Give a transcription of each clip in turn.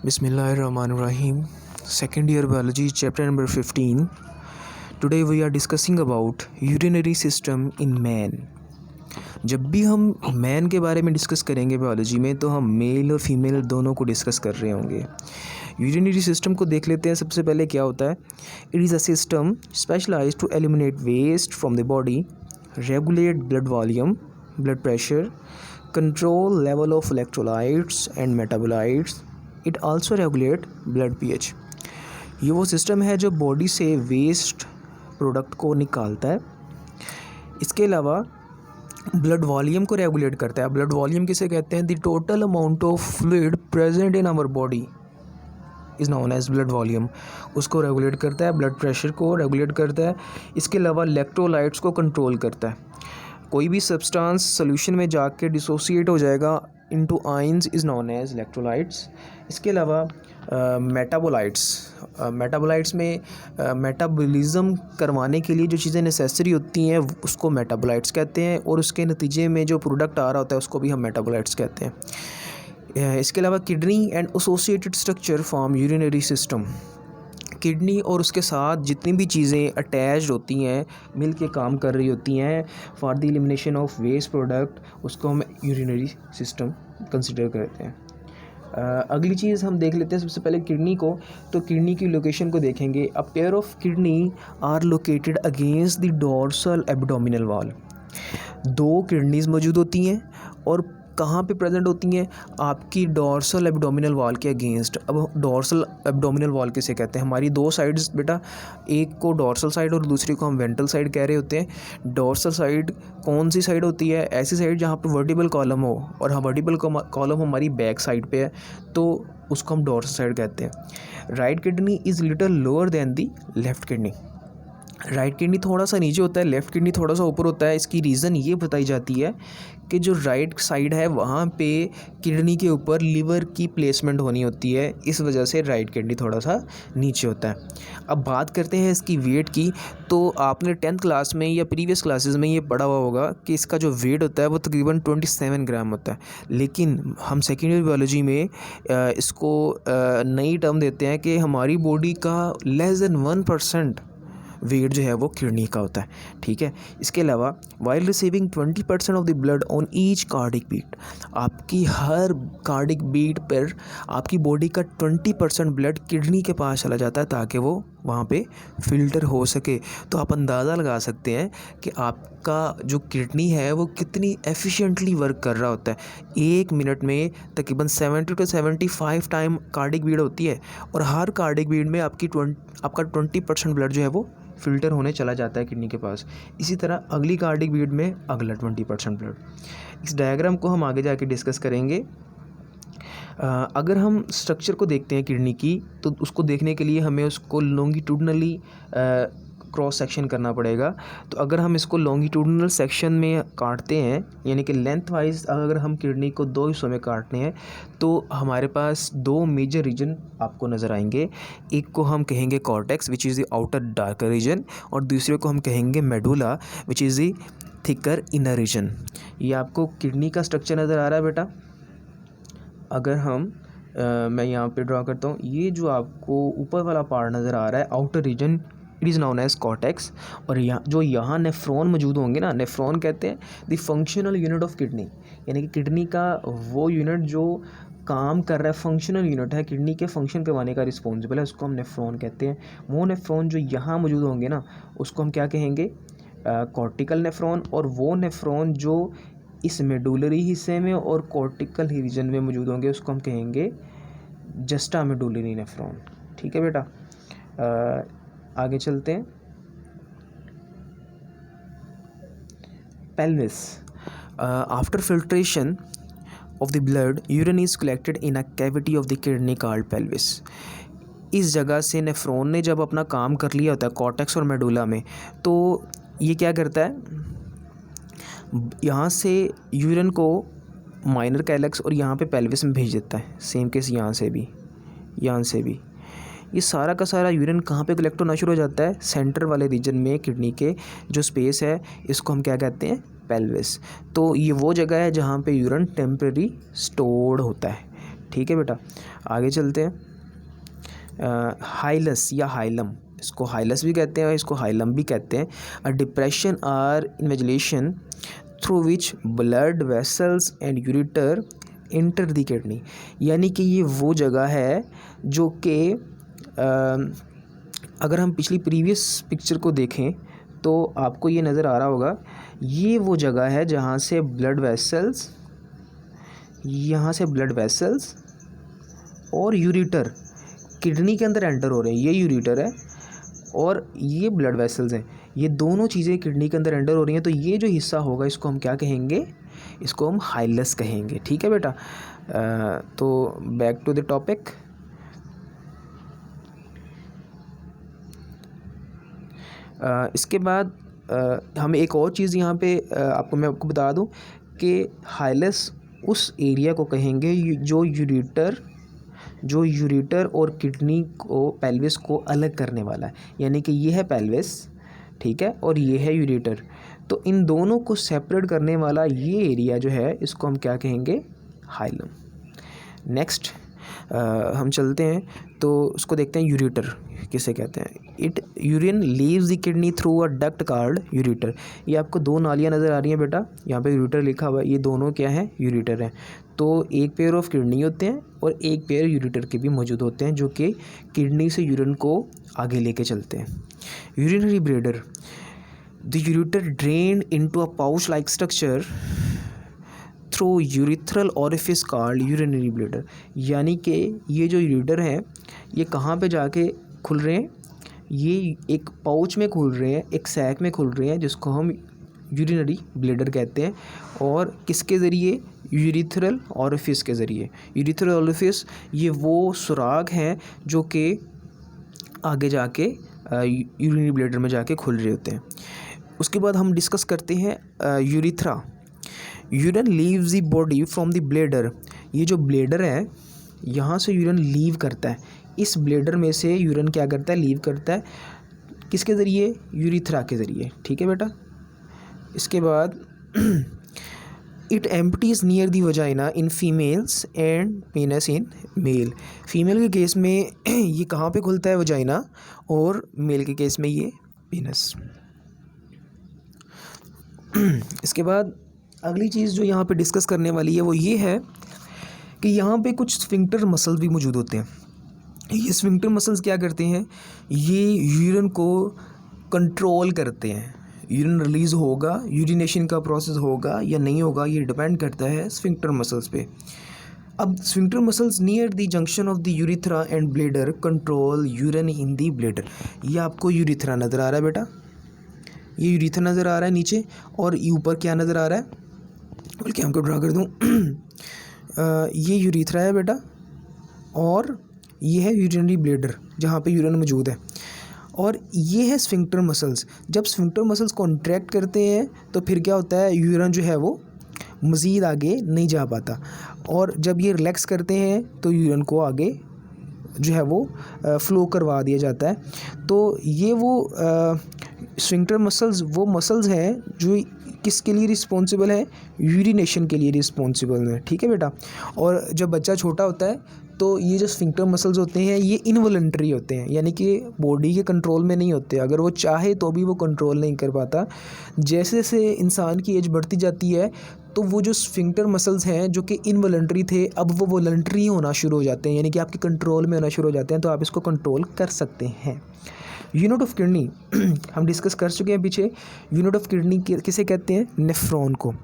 Bismillahirrahmanirrahim. Second year biology, chapter number 15. Today we are discussing about urinary system in man. जब भी हम man के बारे में डिस्कस करेंगे बायोलॉजी में तो हम मेल और फीमेल दोनों को डिस्कस कर रहे होंगे। यूरिनरी सिस्टम को देख लेते हैं। सबसे पहले क्या होता है? It is a system specialised to eliminate waste from the body, regulate blood volume, blood pressure, control level of electrolytes and metabolites. It also regulate blood pH. ये वो सिस्टम है जो बॉडी से वेस्ट प्रोडक्ट को निकालता है। इसके अलावा ब्लड वॉल्यूम को रेगुलेट करता है। ब्लड वॉल्यूम किसे कहते हैं? The total amount of fluid present in our body is known as blood volume. उसको रेगुलेट करता है। ब्लड प्रेशर को रेगुलेट करता है। इसके अलावा इलेक्ट्रोलाइट्स को कंट्रोल करता है। कोई भी सब्सटेंस सोल्यूशन में जाके डिसोसिएट हो जाएगा into ions is known as electrolytes. इसके अलावा मेटाबोलाइट्स में मेटाबॉलिज्म करवाने के लिए जो चीज़ें नेसेसरी होती हैं उसको मेटाबोलाइट्स कहते हैं, और उसके नतीजे में जो प्रोडक्ट आ रहा होता है उसको भी हम मेटाबोलाइट्स कहते हैं। इसके अलावा kidney and associated structure form urinary system. Kidney और उसके साथ जितनी भी चीज़ें अटैच्ड होती हैं, मिल के काम कर रही होती हैं for the elimination of waste product, उसको हम यूरिनरी सिस्टम कंसिडर करते हैं। अगली चीज़ हम देख लेते हैं सबसे पहले किडनी को। तो किडनी की लोकेशन को देखेंगे। A pair of kidney are located against the dorsal abdominal wall. दो किडनीज मौजूद होती हैं और कहाँ पे प्रेजेंट होती हैं? आपकी डोर्सल एब्डोमिनल वॉल के अगेंस्ट। अब डोर्सल एब्डोमिनल वॉल किसे कहते हैं? हमारी दो साइड्स बेटा, एक को डोर्सल साइड और दूसरी को हम वेंट्रल साइड कह रहे होते हैं। डोर्सल साइड कौन सी साइड होती है? ऐसी साइड जहाँ पे वर्टिबल कॉलम हो, और हाँ वर्टिबल कॉलम हमारी बैक साइड पे है तो उसको हम डोर्सल साइड कहते हैं। Right kidney is little lower than the left kidney. Right kidney थोड़ा सा नीचे होता है, लेफ़्ट किडनी थोड़ा सा ऊपर होता है। इसकी रीज़न ये बताई जाती है कि जो राइट साइड है वहाँ पे किडनी के ऊपर लीवर की प्लेसमेंट होनी होती है, इस वजह से राइट किडनी थोड़ा सा नीचे होता है। अब बात करते हैं इसकी वेट की। तो आपने 10th क्लास में या प्रीवियस क्लासेस में ये पढ़ा हुआ होगा कि इसका जो वेट होता है वो तकरीबन 27 ग्राम होता है। लेकिन हम सेकेंड ईयर बायोलॉजी में इसको नई टर्म देते हैं कि हमारी बॉडी का लेस देन 1% वेट जो है वो किडनी का होता है। ठीक है। इसके अलावा while receiving 20% of the blood on each cardiac beat, आपकी हर कार्डिक बीट पर आपकी बॉडी का 20% ब्लड किडनी के पास चला जाता है ताकि वो वहाँ पे फिल्टर हो सके। तो आप अंदाज़ा लगा सकते हैं कि आपका जो किडनी है वो कितनी एफिशिएंटली वर्क कर रहा होता है। 1 मिनट में तकरीबन 70 to 75 टाइम कार्डिक बीट होती है, और हर कार्डिक बीट में आपका 20% ब्लड जो है वो फ़िल्टर होने चला जाता है किडनी के पास। इसी तरह अगली कार्डिक बीट में अगला 20% ब्लड। इस डायग्राम को हम आगे जाके डिस्कस करेंगे। अगर हम स्ट्रक्चर को देखते हैं किडनी की, तो उसको देखने के लिए हमें उसको लॉन्गिट्यूडनली क्रॉस सेक्शन करना पड़ेगा। तो अगर हम इसको लॉन्गिट्यूडनल सेक्शन में काटते हैं, यानी कि लेंथ वाइज अगर हम किडनी को 2 हिस्सों में काटते हैं, तो हमारे पास 2 मेजर रीजन आपको नज़र आएंगे। एक को हम कहेंगे cortex which is the outer darker region, और दूसरे को हम कहेंगे medulla which is the thicker inner region. ये आपको किडनी का स्ट्रक्चर नज़र आ रहा है बेटा। अगर हम मैं यहाँ पे ड्रा करता हूँ, ये जो आपको ऊपर वाला पार्ट नज़र आ रहा है outer region, it is known as cortex. और यहाँ नेफ्रॉन मौजूद होंगे ना, नेफ्रॉन कहते हैं the functional unit of kidney, यानी कि किडनी का वो यूनिट जो काम कर रहा है, फंक्शनल यूनिट है, किडनी के फंक्शन करवाने का रिस्पॉन्सिबल है, उसको हम नेफ्रॉन कहते हैं। वो नेफ्रॉन जो यहाँ मौजूद होंगे ना, उसको हम क्या कहेंगे? Cortical nephron. और वो नेफ्रॉन जो इस मेडुलरी हिस्से में और कॉर्टिकल रीजन में मौजूद होंगे उसको हम कहेंगे जस्टा मेडुलरी नेफ्रॉन। ठीक है बेटा। आगे चलते हैं। Pelvis. After filtration of the blood urine is collected in a cavity of the kidney called pelvis. इस जगह से नेफ्रॉन ने जब अपना काम कर लिया होता है कॉर्टेक्स और मेडुला में, तो ये क्या करता है? यहाँ से यूरिन को माइनर कैलेक्स और यहाँ पे पेल्विस में भेज देता है। सेम केस यहाँ से भी ये सारा का सारा यूरिन कहाँ पे कलेक्ट होना शुरू हो जाता है? सेंटर वाले रीजन में किडनी के जो स्पेस है, इसको हम क्या कहते हैं? पेल्विस। तो ये वो जगह है जहाँ पे यूरिन टेम्परेरी स्टोर्ड होता है। ठीक है बेटा, आगे चलते हैं। हाइलस या हाइलम, इसको हाइलस भी कहते हैं और इसको हाइलम भी कहते हैं। A depression or invagination through which blood vessels and ureter enter the kidney, यानी कि ये वो जगह है जो कि अगर हम पिछली प्रीवियस पिक्चर को देखें तो आपको ये नज़र आ रहा होगा, ये वो जगह है जहाँ से ब्लड वेसल्स, यहाँ से ब्लड वेसल्स और यूरेटर किडनी के अंदर एंटर हो रहे हैं। ये यूरेटर है और ये ब्लड वेसल्स हैं, ये दोनों चीज़ें किडनी के अंदर एंटर हो रही हैं। तो ये जो हिस्सा होगा इसको हम क्या कहेंगे, इसको हम हाइलस कहेंगे। ठीक है बेटा, तो बैक टू द टॉपिक। इसके बाद हम एक और चीज़ यहाँ पे मैं आपको बता दूँ कि हाइलस उस एरिया को कहेंगे जो यूरेटर और किडनी को, पेल्विस को अलग करने वाला है। यानी कि ये है पेल्विस, ठीक है, और ये है यूरेटर। तो इन दोनों को सेपरेट करने वाला ये एरिया जो है इसको हम क्या कहेंगे, हाइलम। नेक्स्ट हम चलते हैं तो उसको देखते हैं, यूरेटर किसे कहते हैं। It urine leaves the kidney through a duct called ureter. ये आपको दो नालियाँ नज़र आ रही हैं बेटा, यहाँ पे यूरेटर लिखा हुआ है, ये दोनों क्या है, यूरेटर हैं। तो एक पेयर ऑफ किडनी होते हैं और एक पेयर यूरेटर के भी मौजूद होते हैं जो कि किडनी से यूरिन को आगे लेके चलते हैं। Urinary bladder, the ureter drain into a pouch like structure through urethral orifice called urinary bladder. यानी कि ये जो यूरेटर हैं ये कहाँ पे जाके खुल रहे हैं, ये एक पाउच में खुल रहे हैं, एक सैक में खुल रहे हैं जिसको हम यूरिनरी ब्लैडर कहते हैं। और किसके ज़रिए, यूरिथ्रल ऑरिफिस के ज़रिए। यूरिथ्रल ऑरिफिस ये वो सुराग हैं जो कि आगे जाके यूरिनरी ब्लैडर में जाके खुल रहे होते हैं। उसके बाद हम डिस्कस करते हैं urethra. Urine leaves the body from the bladder. ये जो ब्लैडर है यहाँ से यूरिन लीव करता है, इस ब्लैडर में से यूरिन क्या करता है, लीव करता है। किसके ज़रिए, यूरिथ्रा के ज़रिए। ठीक है बेटा, इसके बाद it empties near the vagina in females and penis in male. Female के केस में ये कहाँ पे खुलता है, वजाइना, और मेल के केस में ये पेनस। इसके बाद अगली चीज़ जो यहाँ पे डिस्कस करने वाली है वो ये है कि यहाँ पे कुछ स्फिंक्टर मसल भी मौजूद होते हैं। ये स्फिंक्टर मसल्स क्या करते हैं, ये यूरिन को कंट्रोल करते हैं। यूरिन रिलीज़ होगा, यूरिनेशन का प्रोसेस होगा या नहीं होगा, ये डिपेंड करता है स्फिंक्टर मसल्स पे। अब sphincter muscles near the junction of the urethra and bladder control urine in the bladder. ये आपको यूरिथ्रा नज़र आ रहा है बेटा, ये यूरिथ्रा नज़र आ रहा है नीचे, और ये ऊपर क्या नज़र आ रहा है, बल्कि हमको ड्रा कर दूँ ये यूरिथ्रा है बेटा, और ये है यूरिनरी ब्लैडर जहाँ पे यूरिन मौजूद है, और ये है स्फिंक्टर मसल्स। जब स्फिंक्टर मसल्स कॉन्ट्रैक्ट करते हैं तो फिर क्या होता है, यूरिन जो है वो मज़ीद आगे नहीं जा पाता, और जब ये रिलैक्स करते हैं तो यूरिन को आगे जो है वो फ़्लो करवा दिया जाता है। तो ये वो स्फिंक्टर मसल्स वो मसल्स हैं जो किसके लिए रिस्पॉन्सिबल है, यूरिनेशन के लिए रिस्पॉन्सिबल है। ठीक है बेटा, और जब बच्चा छोटा होता है तो ये जो स्फिंक्टर मसल्स होते हैं ये इनवॉलंटरी होते हैं, यानी कि बॉडी के कंट्रोल में नहीं होते। अगर वो चाहे तो भी वो कंट्रोल नहीं कर पाता। जैसे जैसे इंसान की एज बढ़ती जाती है तो वो जो स्फिंक्टर मसल्स हैं जो कि इनवॉलंटरी थे, अब वो वॉलंटरी होना शुरू हो जाते हैं, यानी कि आपके कंट्रोल में होना शुरू हो जाते हैं, तो आप इसको कंट्रोल कर सकते हैं। यूनिट ऑफ किडनी हम डिस्कस कर चुके हैं पीछे। यूनिट ऑफ किडनी किसे कहते हैं, नेफ्रॉन को।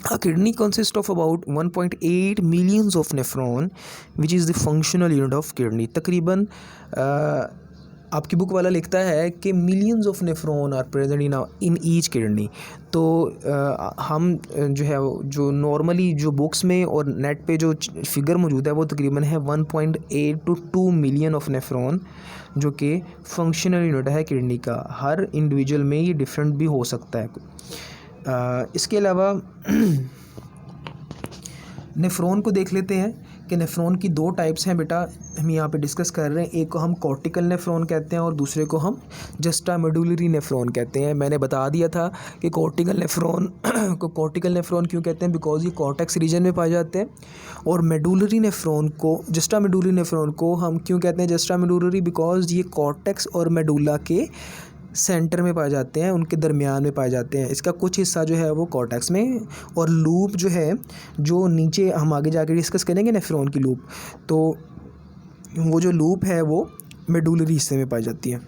A kidney consists of about 1.8 millions of nephron, which is the functional unit of kidney. तकरीबन आपकी बुक वाला लिखता है कि millions of nephron are present in each kidney. तो हम जो है जो नॉर्मली जो बुक्स में और नेट पे जो फिगर मौजूद है वो तकरीबन है 1.8 to 2 मिलियन ऑफ नेफ्रॉन, जो कि फंक्शनल यूनिट है किडनी का। हर इंडिविजुअल में ये डिफरेंट भी हो सकता है। इसके अलावा नेफ्रॉन को देख लेते हैं कि नेफ्रॉन की दो टाइप्स हैं बेटा, हम यहाँ पे डिस्कस कर रहे हैं। एक को हम कॉर्टिकल नेफ्रॉन कहते हैं और दूसरे को हम जस्टामेडुलरी नेफ्रॉन कहते हैं। मैंने बता दिया था कि कॉर्टिकल नेफ्रॉन को कॉर्टिकल नेफ्रॉन क्यों कहते हैं, बिकॉज ये कॉर्टेक्स रीजन में पाए जाते हैं। और मेडुलरी नेफ्रॉन को, जस्टामेडुलरी नेफ्रॉन को हम क्यों कहते हैं जस्टामेडुलरी, बिकॉज ये कॉर्टेक्स और मेडुला के सेंटर में पाए जाते हैं, उनके दरमियान में पाए जाते हैं। इसका कुछ हिस्सा जो है वो कॉर्टेक्स में, और लूप जो है, जो नीचे हम आगे जाके डिस्कस करेंगे नेफ्रॉन की लूप, तो वो जो लूप है वो मेडुलरी हिस्से में पाई जाती है।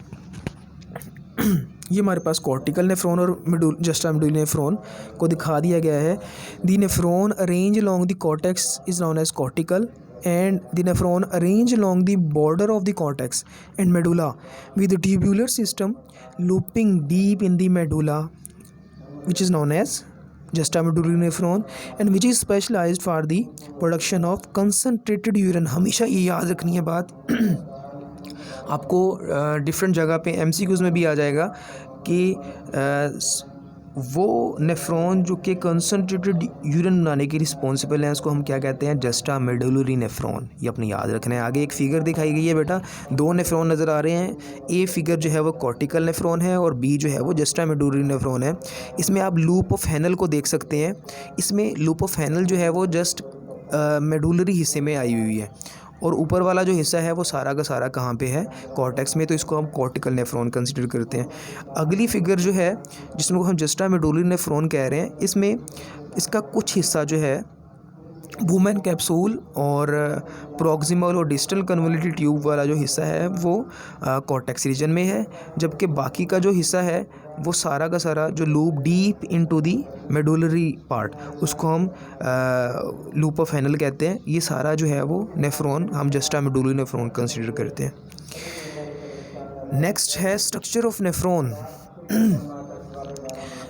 ये हमारे पास कॉर्टिकल नेफ्रॉन और जस्टामेडुलरी नेफ्रॉन को दिखा दिया गया है। The nephron arrange along the cortex is known as cortical, and the nephron arrange along the border of the cortex and medulla with the tubular system looping deep in the medulla, which is known as jestamedullary nephron, and which is specialized for the production of concentrated urine। हमेशा ये याद रखनी है बात आपको different जगह पे MCQs में भी आ जाएगा कि वो नेफ्रॉन जो कि कंसनट्रेटेड यूरिन बनाने की रिस्पॉन्सिबल हैं, उसको हम क्या कहते हैं, जस्टामेडुलरी नेफ्रॉन। ये अपने याद रखना है। आगे एक फिगर दिखाई गई है बेटा, दो नेफ्रॉन नज़र आ रहे हैं। ए फिगर जो है वो कॉर्टिकल नेफ्रॉन है और बी जो है वो जस्टामेडुलरी नेफ्रॉन है। इसमें आप लूप ऑफ हैनल को देख सकते हैं। इसमें लूप ऑफ हैनल जो है वो जस्ट मेडुलरी हिस्से में आई हुई है, और ऊपर वाला जो हिस्सा है वो सारा का सारा कहाँ पे है, कॉर्टेक्स में, तो इसको हम कॉर्टिकल नेफ्रॉन कंसिडर करते हैं। अगली फिगर जो है जिसमें हम जस्टामेडुलरी नेफ्रॉन कह रहे हैं, इसमें इसका कुछ हिस्सा जो है वुमेन कैप्सूल और प्रॉक्सिमल और डिस्टल कन्वोल्यूटेड ट्यूब वाला जो हिस्सा है वो कॉर्टेक्स रीजन में है, जबकि बाकी का जो हिस्सा है वो सारा का सारा जो loop deep into the medullary part, उसको हम लूप ऑफ हैनल कहते हैं। ये सारा जो है वो नेफ्रॉन हम जस्टामेडुलरी नेफ्रॉन कंसिडर करते हैं। नेक्स्ट है स्ट्रक्चर ऑफ नेफ्रॉन।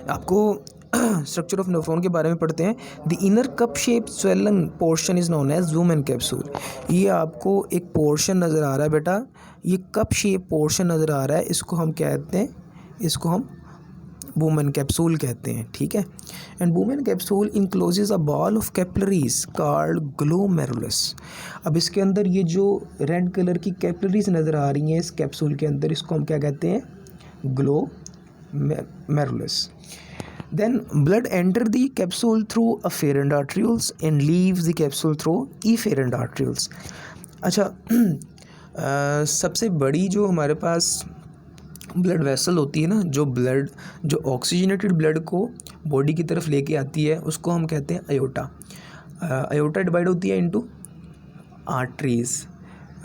आपको स्ट्रक्चर ऑफ नेफ्रॉन के बारे में पढ़ते हैं। The inner cup shape swollen portion is known as वुमेन कैप्सूल। ये आपको एक पोर्शन नज़र आ रहा है बेटा, ये कप शेप पोर्शन नज़र आ रहा है, इसको हम कहते हैं, इसको हम वुमेन कैप्सूल कहते हैं, ठीक है। And Bowman capsule encloses a ball of capillaries called glomerulus. अब इसके अंदर ये जो रेड कलर की कैपिलरीज नज़र आ रही हैं इस कैप्सूल के अंदर, इसको हम क्या कहते हैं, glomerulus. Then blood enter the capsule through afferent arterioles and leaves the capsule through efferent arterioles। अच्छा, सबसे बड़ी जो हमारे पास ब्लड वेसल होती है ना, जो ऑक्सीजनेटेड ब्लड को बॉडी की तरफ लेके आती है, उसको हम कहते हैं अयोटा। अयोटा डिवाइड होती है इनटू आर्टरीज,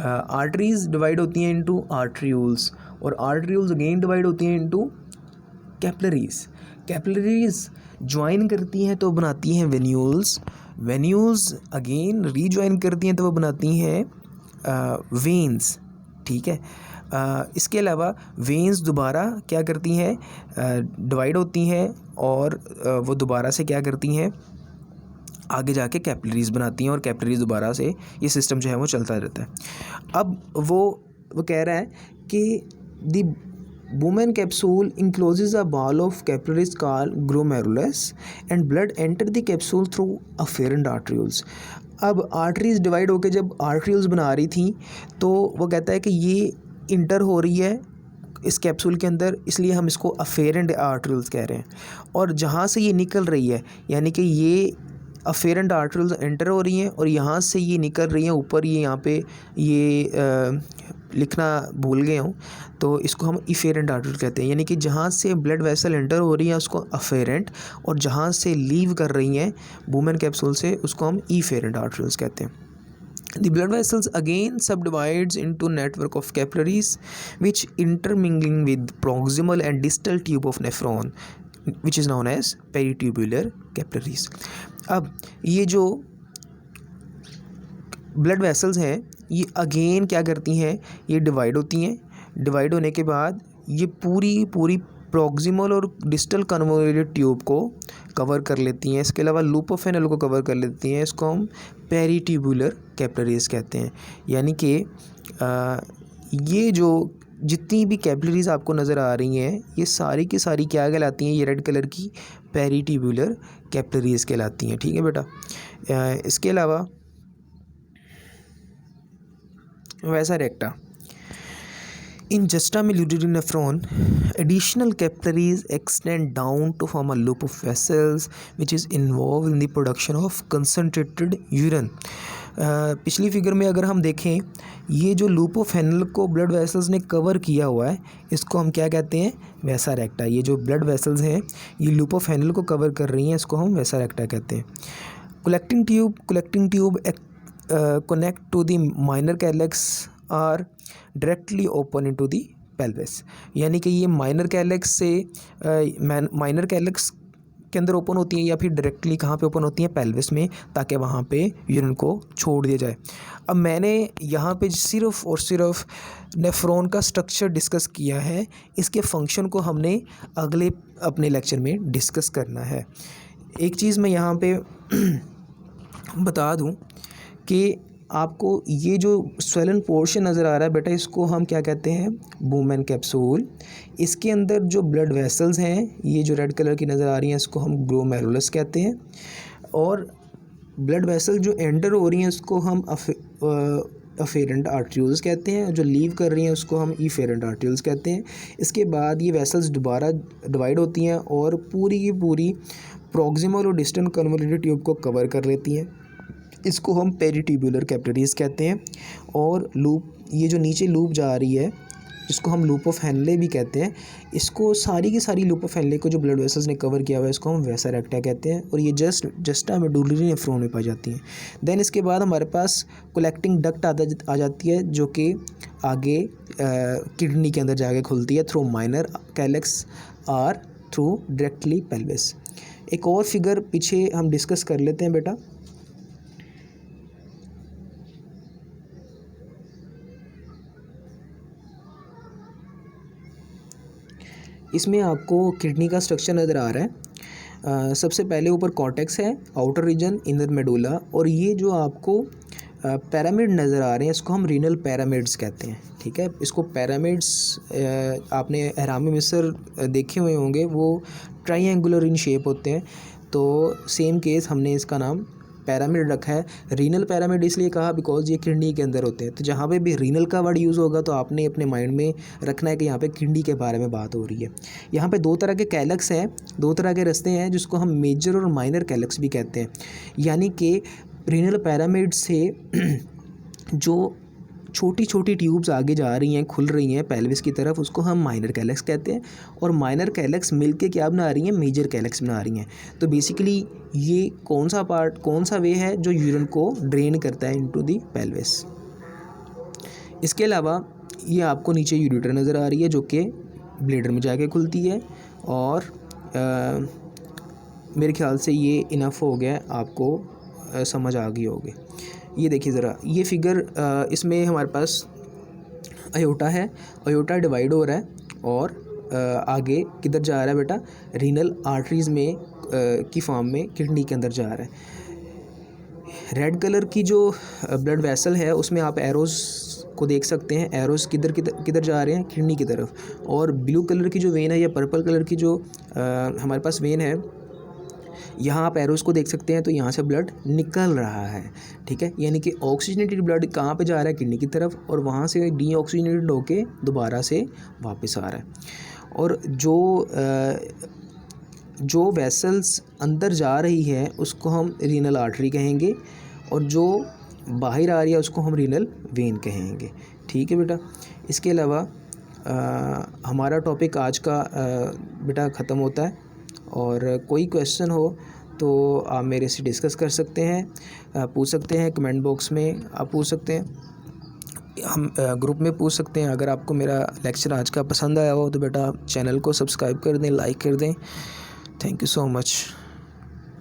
आर्टरीज डिवाइड होती हैं इनटू आर्ट्रियोल्स, और आर्ट्रियोल्स अगेन डिवाइड होती हैं इनटू कैपिलरीज। कैपिलरीज ज्वाइन करती हैं तो बनाती हैं वेन्यूल्स, वेन्यूल्स अगेन रीज्वाइन करती हैं तो वो बनाती हैं वेन्स, ठीक है। इसके अलावा वेन्स दोबारा क्या करती हैं, डिवाइड होती हैं, और वो दोबारा से क्या करती हैं, आगे जाके कैपिलरीज बनाती हैं, और कैपिलरीज दोबारा से, ये सिस्टम जो है वो चलता रहता है। अब वो कह रहा है कि the women capsule encloses a ball of capillaries called glomerulus and blood enter the capsule through afferent arterioles। अब आर्टरीज डिवाइड होकर जब आर्टरील्स बना रही थी, तो वो कहता है कि ये इंटर हो रही है इस कैप्सूल के अंदर, इसलिए हम इसको अफेरेंट आर्टरील्स कह रहे हैं। और जहाँ से ये निकल रही है, यानी कि ये अफेरेंट आर्टरील्स एंटर हो रही हैं और यहाँ से ये निकल रही हैं ऊपर, ये यहाँ पे ये लिखना भूल गया हूँ, तो इसको हम इफेरेंट आर्टरी कहते हैं। यानी कि जहाँ से ब्लड वेसल एंटर हो रही है उसको अफेरेंट, और जहाँ से लीव कर रही हैं वुमेन कैप्सूल से, उसको हम इफेरेंट आर्टरीज कहते हैं। The blood vessels again subdivides into network of capillaries which intermingling with proximal and distal tube of nephron which is known as peritubular capillaries। अब ये जो ब्लड वेसल्स हैं ये अगेन क्या करती हैं, ये डिवाइड होती हैं, डिवाइड होने के बाद ये पूरी प्रॉक्सिमल और डिस्टल कन्वोल्यूटेड ट्यूब को कवर कर लेती हैं। इसके अलावा लूप ऑफ हैनल को कवर कर लेती हैं, इसको हम पेरिट्यूबुलर कैपिलरीज कहते हैं। यानी कि ये जो जितनी भी कैपिलरीज आपको नज़र आ रही हैं ये सारी की सारी क्या कहलाती हैं, ये रेड कलर की पेरिट्यूबुलर कैपिलरीज कहलाती हैं, ठीक है बेटा। इसके अलावा वैसा रेक्टा। In juxtamedullary nephron, additional capillaries extend down to form a loop of vessels which is involved in the production of concentrated urine. पिछली फिगर में अगर हम देखें, ये जो लूप ऑफ हेनल को ब्लड वेसल्स ने कवर किया हुआ है, इसको हम क्या कहते हैं? वैसा रेक्टा। ये जो ब्लड वेसल्स हैं ये लूप ऑफ हेनल को कवर कर रही हैं, इसको हम वैसा रेक्टा कहते हैं। Collecting tube connect to the minor calyx or directly open into the pelvis, यानी कि ये माइनर कैलेक्स से माइनर कैलेक्स के अंदर ओपन होती हैं या फिर डायरेक्टली कहाँ पे ओपन होती हैं? पेल्विस में, ताकि वहाँ पे यूरिन को छोड़ दिया जाए। अब मैंने यहाँ पे सिर्फ और सिर्फ नेफ्रॉन का स्ट्रक्चर डिस्कस किया है, इसके फंक्शन को हमने अगले अपने लेक्चर में डिस्कस करना है। एक चीज़ मैं यहाँ पे बता दूँ कि आपको ये जो स्वेलन पोर्शन नज़र आ रहा है बेटा, इसको हम क्या कहते हैं? बूमेन कैप्सूल। इसके अंदर जो ब्लड वेसल्स हैं, ये जो रेड कलर की नज़र आ रही हैं, इसको हम ग्लोमेरुलस कहते हैं। और ब्लड वेसल जो एंटर हो रही हैं उसको हम अफेरेंट आर्ट्रियोल्स कहते हैं, जो लीव कर रही हैं उसको हम इफेरेंट आर्ट्रियोल्स कहते हैं। इसके बाद ये वेसल्स दोबारा डिवाइड होती हैं और पूरी की पूरी प्रॉक्सिमल और डिस्टल कन्वोल्यूटेड ट्यूब को कवर कर लेती हैं, इसको हम पेरिट्यूबुलर कैपिलरीज कहते हैं। और लूप, ये जो नीचे लूप जा रही है जिसको हम लूप ऑफ हेनले भी कहते हैं, इसको सारी की सारी लूप ऑफ हेनले को जो ब्लड वेसल्स ने कवर किया हुआ है इसको हम वैसा रेक्टा कहते हैं। और ये जस्टामेडुलरी नेफ्रॉन में पाई जाती हैं। देन इसके बाद हमारे पास कलेक्टिंग डक्ट आ जाती है, जो कि आगे किडनी के अंदर जाके खुलती है through minor calyx or through directly pelvis. एक और फिगर पीछे हम डिस्कस कर लेते हैं बेटा। इसमें आपको किडनी का स्ट्रक्चर नज़र आ रहा है। सबसे पहले ऊपर कॉर्टेक्स है, आउटर रीजन, इनर मेडुला, और ये जो आपको पैरामिड नज़र आ रहे हैं इसको हम रीनल पैरामिड्स कहते हैं। ठीक है, इसको पैरामिड्स आपने एहराम मिस्र देखे हुए होंगे, वो ट्राइंगुलर इन शेप होते हैं। तो सेम केस हमने इसका नाम पैरामिड रखा है। रीनल पैरामिड इसलिए कहा बिकॉज ये किडनी के अंदर होते हैं। तो जहाँ पे भी रीनल का वर्ड यूज़ होगा तो आपने अपने माइंड में रखना है कि यहाँ पे किडनी के बारे में बात हो रही है। यहाँ पे दो तरह के कैलेक्स हैं, दो तरह के रास्ते हैं जिसको हम मेजर और माइनर कैलेक्स भी कहते हैं। यानी कि रीनल पैरामिड से जो छोटी छोटी ट्यूब्स आगे जा रही हैं, खुल रही हैं पेल्विस की तरफ, उसको हम माइनर कैलेक्स कहते हैं। और माइनर कैलेक्स मिलके क्या बना रही हैं? मेजर कैलेक्स बना रही हैं। तो बेसिकली ये कौन सा वे है जो यूरिन को ड्रेन करता है इनटू दी पेल्विस। इसके अलावा ये आपको नीचे यूरेटर नज़र आ रही है जो कि ब्लैडर में जाके खुलती है। और मेरे ख्याल से ये इनफ हो गया, आपको समझ आ गई होगी। ये देखिए ज़रा, ये फिगर इसमें हमारे पास अयोटा है, अयोटा डिवाइड हो रहा है और आगे किधर जा रहा है बेटा? रीनल आर्टरीज़ में की फॉर्म में किडनी के अंदर जा रहा है। रेड कलर की जो ब्लड वेसल है उसमें आप एरोज़ को देख सकते हैं, एरोज़ किधर जा रहे हैं? किडनी की तरफ। और ब्लू कलर की जो वेन है या पर्पल कलर की जो हमारे पास वेन है, यहाँ आप एरोज़ को देख सकते हैं, तो यहाँ से ब्लड निकल रहा है। ठीक है, यानी कि ऑक्सीजनेटेड ब्लड कहाँ पे जा रहा है? किडनी की तरफ, और वहाँ से डीऑक्सीजनेटेड होके दोबारा से वापस आ रहा है। और जो वेसल्स अंदर जा रही है उसको हम रीनल आर्टरी कहेंगे, और जो बाहर आ रही है उसको हम रीनल वेन कहेंगे। ठीक है बेटा, इसके अलावा हमारा टॉपिक आज का बेटा ख़त्म होता है। और कोई क्वेश्चन हो तो आप मेरे से डिस्कस कर सकते हैं, पूछ सकते हैं, कमेंट बॉक्स में आप पूछ सकते हैं, हम ग्रुप में पूछ सकते हैं। अगर आपको मेरा लेक्चर आज का पसंद आया हो तो बेटा चैनल को सब्सक्राइब कर दें, लाइक कर दें। Thank you so much.